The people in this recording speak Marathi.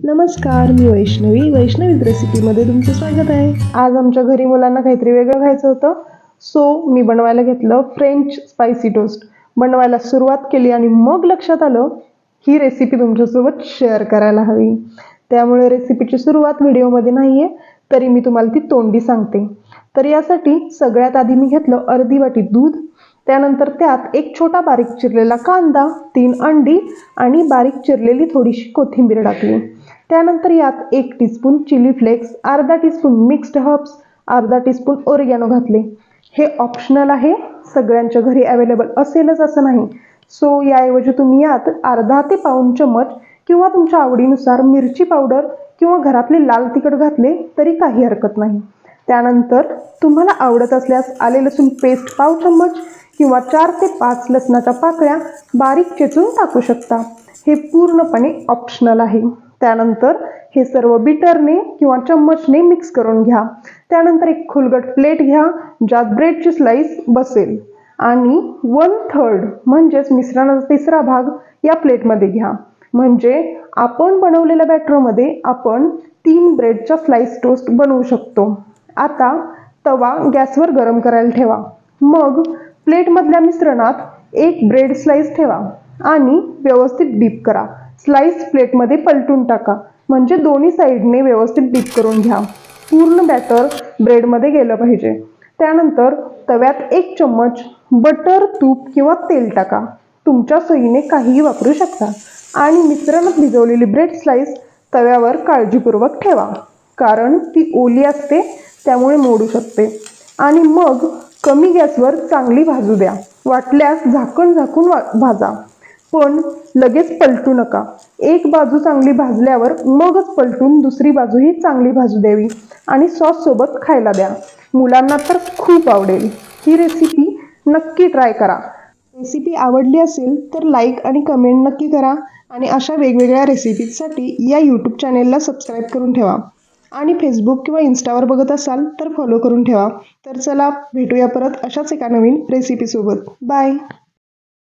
नमस्कार, मी वैष्णवीज रेसिपीमध्ये तुमचं स्वागत आहे. आज आमच्या घरी मुलांना काहीतरी वेगळं खायचं होतं, सो मी बनवायला घेतलं फ्रेंच स्पायसी टोस्ट. बनवायला सुरुवात केली आणि मग लक्षात आलं ही रेसिपी तुमच्यासोबत शेअर करायला हवी. त्यामुळे रेसिपीची सुरुवात व्हिडिओमध्ये नाही आहे, तरी मी तुम्हाला ती तोंडी सांगते. तर यासाठी सगळ्यात आधी मी घेतलं अर्धी वाटी दूध, त्यानंतर त्यात एक छोटा बारीक चिरलेला कांदा, 3 अंडी आणि बारीक चिरलेली थोडीशी कोथिंबीर टाकली. त्यानंतर यात 1 टीस्पून चिली फ्लेक्स, अर्धा टीस्पून मिक्स्ड हर्ब्स, अर्धा टीस्पून ओरिगॅनो घातले. हे ऑप्शनल आहे, सगळ्यांच्या घरी अवेलेबल असेलच असं नाही. सो याऐवजी तुम्ही यात अर्धा ते पाऊण चमच किंवा तुमच्या आवडीनुसार मिरची पावडर किंवा घरातले लाल तिखट घातले तरी काही हरकत नाही. त्यानंतर तुम्हाला आवडत असल्यास आले लसूण पेस्ट पाव चम्मच किंवा 4 ते 5 लसणाच्या पाकळ्या बारीक चेचून टाकू शकता. हे पूर्णपणे ऑप्शनल आहे. त्यानंतर हे सर्व बीटरने किंवा चम्मचने मिक्स करून घ्या. त्यानंतर एक खुलगट प्लेट घ्या ज्यात ब्रेडची स्लाइस बसेल आणि 1/3 म्हणजेच मिश्रणाचा तिसरा भाग या प्लेटमध्ये घ्या. म्हणजे आपण बनवलेल्या बॅटरमध्ये आपण 3 ब्रेडच्या स्लाइस टोस्ट बनवू शकतो. आता तवा गॅसवर गरम करायला ठेवा. मग प्लेटमधल्या मिश्रणात एक ब्रेड स्लाइस ठेवा आणि व्यवस्थित डीप करा. स्लाइस प्लेटमध्ये पलटून टाका, म्हणजे दोन्ही साईडने व्यवस्थित डीप करून घ्या. पूर्ण बॅटर ब्रेडमध्ये गेलं पाहिजे. त्यानंतर तव्यात 1 चम्मच बटर, तूप किंवा तेल टाका. तुमच्या सोयीने काहीही वापरू शकता आणि मिश्रणात भिजवलेली ब्रेड स्लाइस तव्यावर काळजीपूर्वक ठेवा, कारण ती ओली असते त्यामुळे मोडू शकते. आणि मग कमी गॅसवर चांगली भाजू द्या. वाटल्यास झाकण झाकून भाजा, पण लगेच पलटू नका. एक बाजू चांगली भाजल्यावर मगच पलटून दुसरी बाजूही चांगली भाजू द्यावी आणि सॉस सोबत खायला द्या. मुलांना तर खूप आवडेल. ही रेसिपी नक्की ट्राय करा. रेसिपी आवडली असेल तर लाईक आणि कमेंट नक्की करा आणि अशा वेगवेगळ्या रेसिपीजसाठी या यूट्यूब चॅनेलला सबस्क्राईब करून ठेवा. आणि फेसबुक किंवा इन्स्टावर बघत असाल तर फॉलो करून ठेवा. तर चला भेटूया परत अशाच एका नवीन रेसिपीसोबत. बाय.